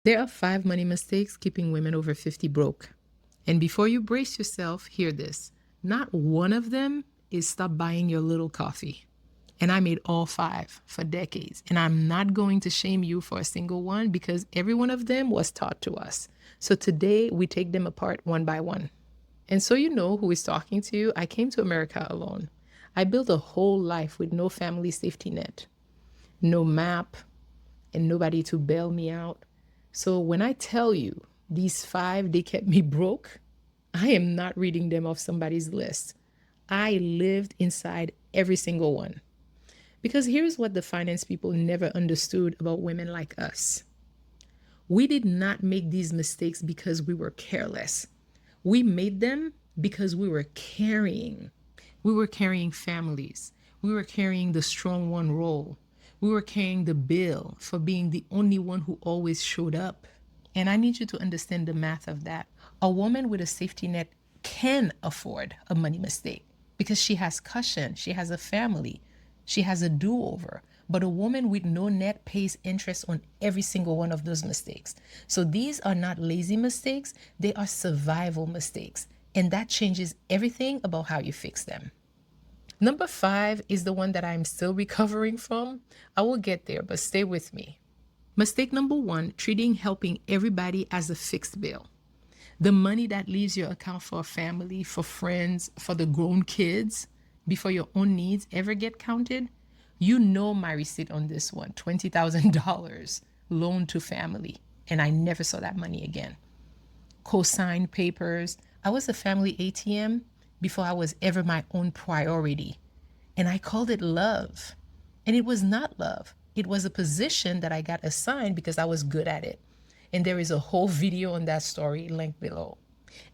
There are 5 money mistakes keeping women over 50 broke. And before you brace yourself, hear this. Not one of them is stop buying your little coffee. And I made all 5 for decades. And I'm not going to shame you for a single one because every one of them was taught to us. So today we take them apart one by one. And so you know who is talking to you. I came to America alone. I built a whole life with no family safety net, no map, and nobody to bail me out. So when I tell you these 5, they kept me broke, I am not reading them off somebody's list. I lived inside every single one. Because here's what the finance people never understood about women like us. We did not make these mistakes because we were careless. We made them because we were carrying. We were carrying families. We were carrying the strong one role. We were carrying the bill for being the only one who always showed up. And I need you to understand the math of that. A woman with a safety net can afford a money mistake because she has cushion, she has a family, she has a do-over. But a woman with no net pays interest on every single one of those mistakes. So these are not lazy mistakes, they are survival mistakes. And that changes everything about how you fix them. Number 5 is the one that I'm still recovering from. I will get there, but stay with me. Mistake number 1, treating helping everybody as a fixed bill. The money that leaves your account for a family, for friends, for the grown kids, before your own needs ever get counted. You know my receipt on this one, $20,000 loan to family, and I never saw that money again. Co-signed papers. I was a family ATM before I was ever my own priority. And I called it love. And it was not love. It was a position that I got assigned because I was good at it. And there is a whole video on that story linked below.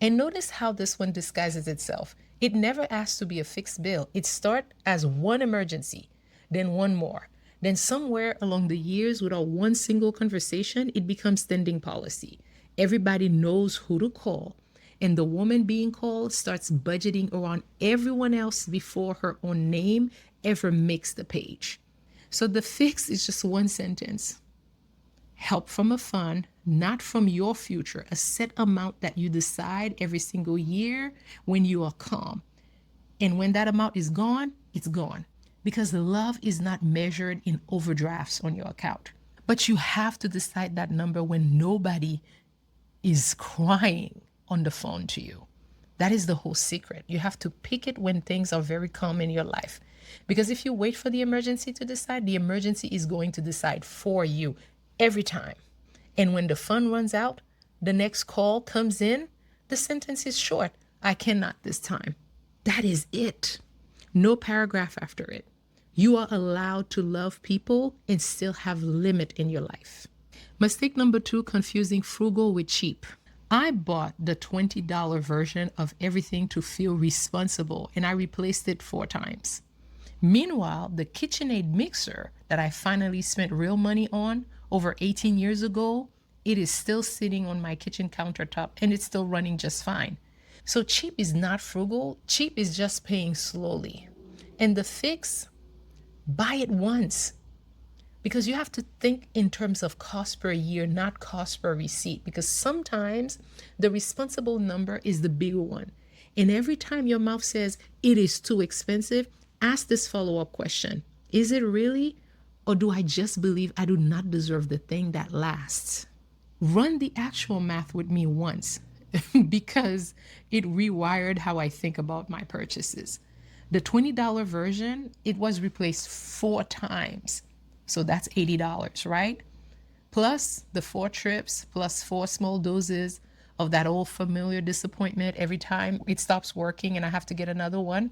And notice how this one disguises itself. It never asks to be a fixed bill. It starts as one emergency, then one more. Then somewhere along the years, without one single conversation, it becomes standing policy. Everybody knows who to call. And the woman being called starts budgeting around everyone else before her own name ever makes the page. So the fix is just one sentence. Help from a fund, not from your future, a set amount that you decide every single year when you are calm. And when that amount is gone, it's gone. Because love is not measured in overdrafts on your account. But you have to decide that number when nobody is crying on the phone to you. That is the whole secret. You have to pick it when things are very calm in your life. Because if you wait for the emergency to decide, the emergency is going to decide for you every time. And when the fund runs out, the next call comes in, the sentence is short. I cannot this time. That is it. No paragraph after it. You are allowed to love people and still have limit in your life. Mistake number 2, confusing frugal with cheap. I bought the $20 version of everything to feel responsible, and I replaced it 4 times. Meanwhile, the KitchenAid mixer that I finally spent real money on over 18 years ago, it is still sitting on my kitchen countertop and it's still running just fine. So cheap is not frugal. Cheap is just paying slowly. And the fix, buy it once. Because you have to think in terms of cost per year, not cost per receipt. Because sometimes the responsible number is the bigger one. And every time your mouth says it is too expensive, ask this follow-up question. Is it really? Or do I just believe I do not deserve the thing that lasts? Run the actual math with me once because it rewired how I think about my purchases. The $20 version, it was replaced 4 times. So that's $80, right? Plus the 4 trips, plus 4 small doses of that old familiar disappointment every time it stops working and I have to get another one.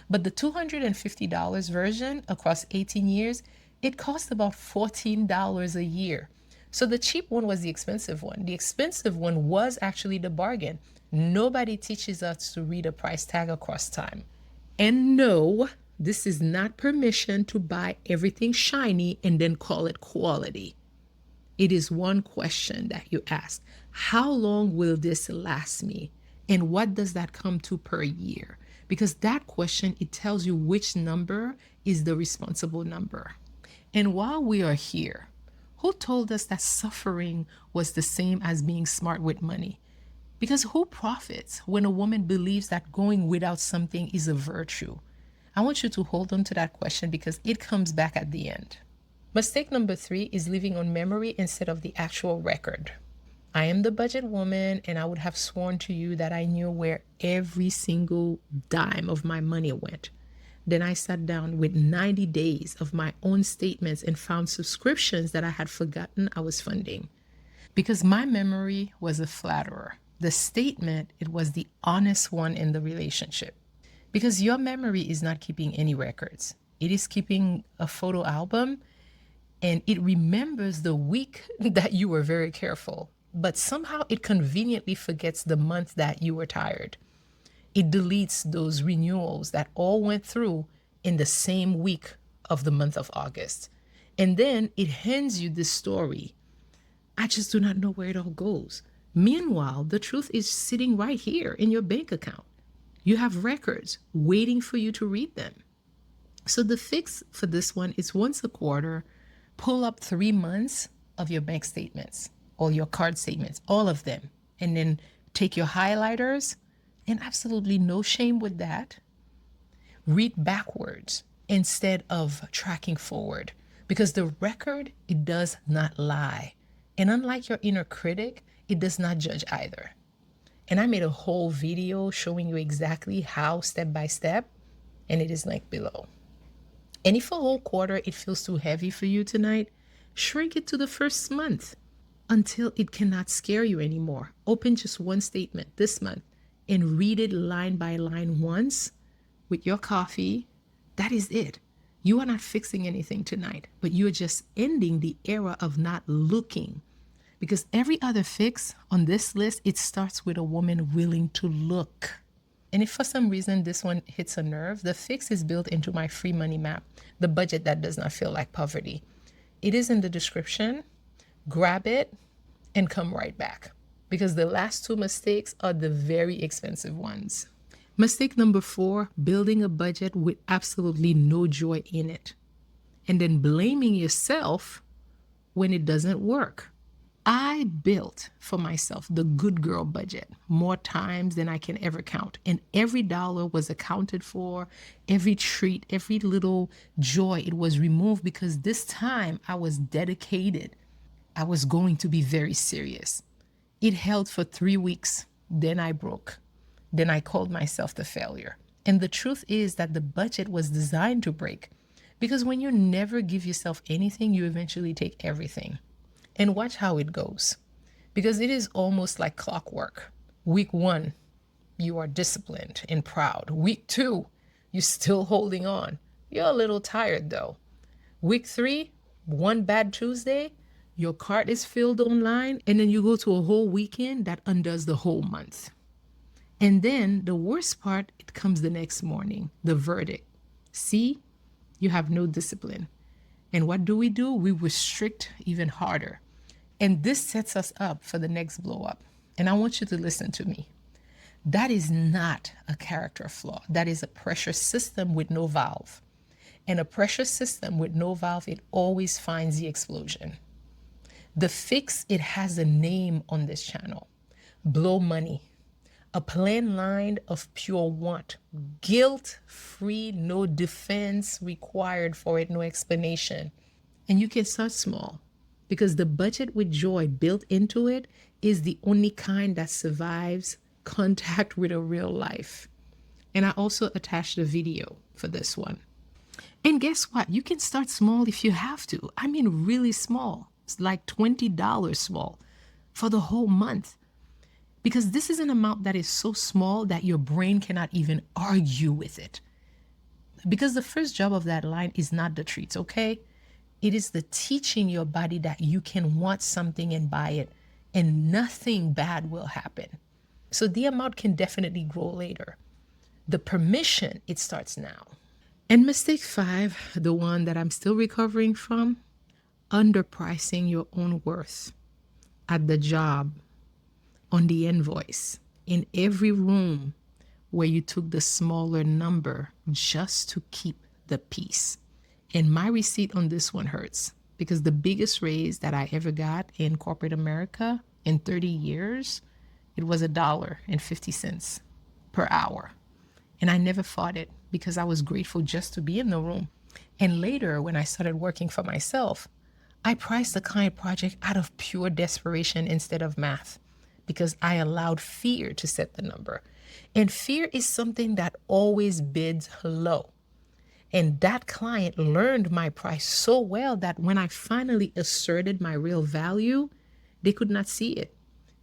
But the $250 version across 18 years, it cost about $14 a year. So the cheap one was the expensive one. The expensive one was actually the bargain. Nobody teaches us to read a price tag across time. And no, this is not permission to buy everything shiny and then call it quality. It is one question that you ask. How long will this last me? And what does that come to per year? Because that question, it tells you which number is the responsible number. And while we are here, Who told us that suffering was the same as being smart with money? Because who profits when a woman believes that going without something is a virtue? I want you to hold on to that question because it comes back at the end. Mistake number 3 is living on memory instead of the actual record. I am the budget woman, and I would have sworn to you that I knew where every single dime of my money went. Then I sat down with 90 days of my own statements and found subscriptions that I had forgotten I was funding. Because my memory was a flatterer. The statement, it was the honest one in the relationship. Because your memory is not keeping any records. It is keeping a photo album, and it remembers the week that you were very careful, but somehow it conveniently forgets the month that you were tired. It deletes those renewals that all went through in the same week of the month of August. And then it hands you this story. I just do not know where it all goes. Meanwhile, the truth is sitting right here in your bank account. You have records waiting for you to read them. So the fix for this one is once a quarter, pull up 3 months of your bank statements or your card statements, all of them, and then take your highlighters, and absolutely no shame with that. Read backwards instead of tracking forward, because the record, it does not lie. And unlike your inner critic, it does not judge either. And I made a whole video showing you exactly how step by step, and it is linked below. And if a whole quarter it feels too heavy for you tonight, shrink it to the first month until it cannot scare you anymore. Open just one statement this month and read it line by line once with your coffee. That is it. You are not fixing anything tonight, but you are just ending the era of not looking. Because every other fix on this list, it starts with a woman willing to look. And if for some reason this one hits a nerve, the fix is built into my free money map, the budget that does not feel like poverty. It is in the description. Grab it and come right back, because the last 2 mistakes are the very expensive ones. Mistake number 4, building a budget with absolutely no joy in it, and then blaming yourself when it doesn't work. I built for myself the good girl budget more times than I can ever count. And every dollar was accounted for, every treat, every little joy, it was removed, because this time I was dedicated. I was going to be very serious. It held for 3 weeks. Then I broke. Then I called myself the failure. And the truth is that the budget was designed to break, because when you never give yourself anything, you eventually take everything. And watch how it goes, because it is almost like clockwork. Week 1, you are disciplined and proud. Week 2, you're still holding on. You're a little tired though. Week 3, one bad Tuesday, your cart is filled online, and then you go to a whole weekend that undoes the whole month. And then the worst part, it comes the next morning, the verdict. See, you have no discipline. And what do? We restrict even harder. And this sets us up for the next blow up. And I want you to listen to me. That is not a character flaw. That is a pressure system with no valve. And a pressure system with no valve, it always finds the explosion. The fix, it has a name on this channel. Blow money. A plain line of pure want. Guilt-free, no defense required for it, no explanation. And you can start small, because the budget with joy built into it is the only kind that survives contact with a real life. And I also attached a video for this one. And guess what? You can start small if you have to. I mean, really small. It's like $20 small for the whole month. Because this is an amount that is so small that your brain cannot even argue with it. Because the first job of that line is not the treats, okay? It is the teaching your body that you can want something and buy it, and nothing bad will happen. So the amount can definitely grow later. The permission, it starts now. And mistake 5, the one that I'm still recovering from, underpricing your own worth at the job, on the invoice, in every room where you took the smaller number just to keep the peace. And my receipt on this one hurts, because the biggest raise that I ever got in corporate America in 30 years, it was $1.50 per hour. And I never fought it because I was grateful just to be in the room. And later, when I started working for myself, I priced the client project out of pure desperation instead of math because I allowed fear to set the number. And fear is something that always bids low. And that client learned my price so well that when I finally asserted my real value, they could not see it.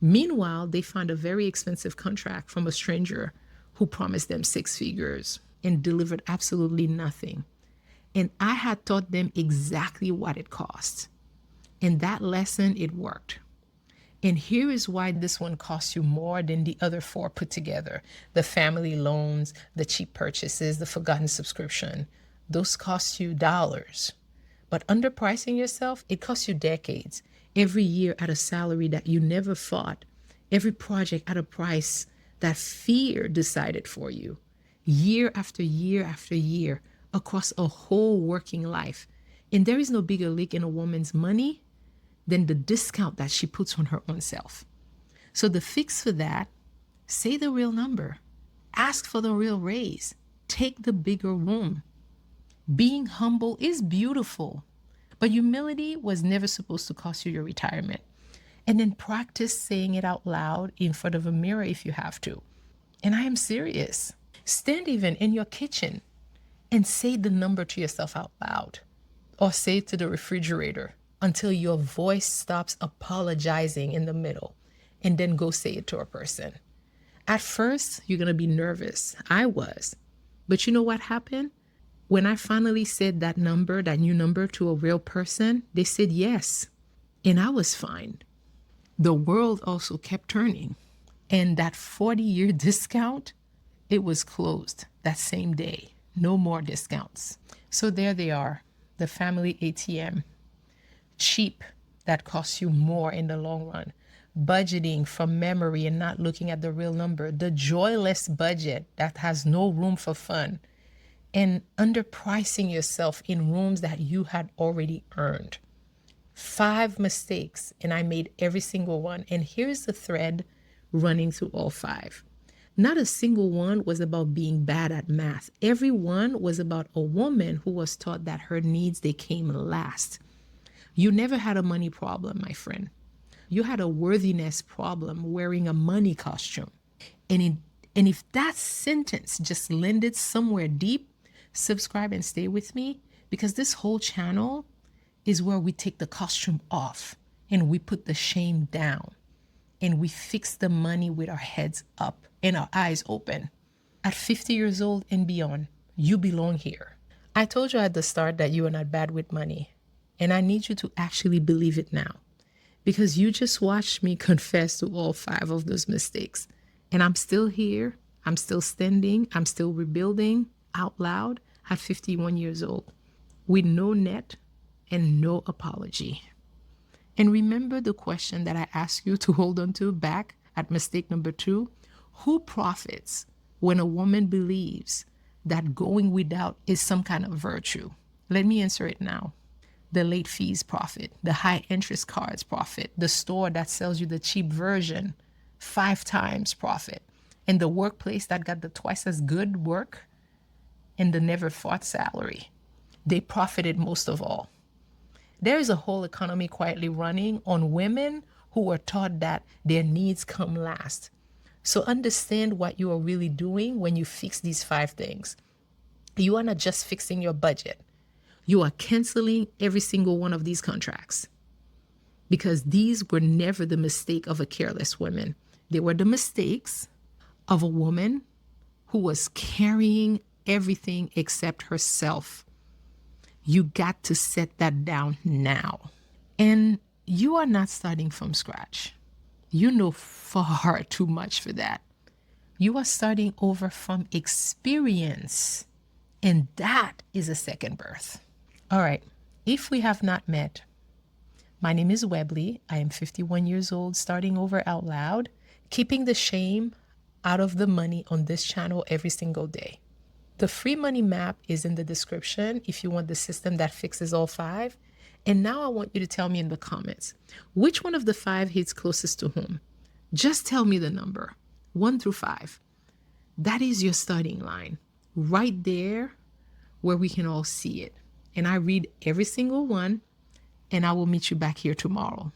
Meanwhile, they found a very expensive contract from a stranger who promised them six figures and delivered absolutely nothing. And I had taught them exactly what it cost. And that lesson, it worked. And here is why this one costs you more than the other four put together. The family loans, the cheap purchases, the forgotten subscription. Those cost you dollars. But underpricing yourself, it costs you decades. Every year at a salary that you never fought. Every project at a price that fear decided for you. Year after year after year across a whole working life. And there is no bigger leak in a woman's money than the discount that she puts on her own self. So the fix for that, say the real number. Ask for the real raise. Take the bigger room. Being humble is beautiful, but humility was never supposed to cost you your retirement. And then practice saying it out loud in front of a mirror if you have to. And I am serious. Stand even in your kitchen and say the number to yourself out loud, or say it to the refrigerator until your voice stops apologizing in the middle, and then go say it to a person. At first, you're going to be nervous. I was. But you know what happened? When I finally said that number, that new number to a real person, they said yes. And I was fine. The world also kept turning. And that 40-year discount, it was closed that same day. No more discounts. So there they are, the family ATM. Cheap, that costs you more in the long run. Budgeting from memory and not looking at the real number. The joyless budget that has no room for fun. And underpricing yourself in rooms that you had already earned. 5 mistakes, and I made every single one. And here's the thread running through all 5. Not a single one was about being bad at math. Every one was about a woman who was taught that her needs, they came last. You never had a money problem, my friend. You had a worthiness problem wearing a money costume. And if that sentence just landed somewhere deep, subscribe and stay with me, because this whole channel is where we take the costume off and we put the shame down and we fix the money with our heads up and our eyes open. At 50 years old and beyond, you belong here. I told you at the start that you are not bad with money. And I need you to actually believe it now, because you just watched me confess to all 5 of those mistakes. And I'm still here. I'm still standing. I'm still rebuilding out loud at 51 years old with no net and no apology. And remember the question that I asked you to hold on to back at mistake number 2. Who profits when a woman believes that going without is some kind of virtue? Let me answer it now. The late fees profit, the high interest cards profit, the store that sells you the cheap version, 5 times profit, and the workplace that got the twice as good work and the never fought salary. They profited most of all. There is a whole economy quietly running on women who were taught that their needs come last. So understand what you are really doing when you fix these 5 things. You are not just fixing your budget. You are canceling every single one of these contracts, because these were never the mistake of a careless woman. They were the mistakes of a woman who was carrying everything except herself. You got to set that down now. And you are not starting from scratch. You know far too much for that. You are starting over from experience. And that is a second birth. All right. If we have not met, my name is Webley. I am 51 years old, starting over out loud, keeping the shame out of the money on this channel every single day. The free money map is in the description if you want the system that fixes all 5. And now I want you to tell me in the comments, which one of the 5 hits closest to home? Just tell me the number, 1 through 5. That is your starting line, right there where we can all see it. And I read every single one, and I will meet you back here tomorrow.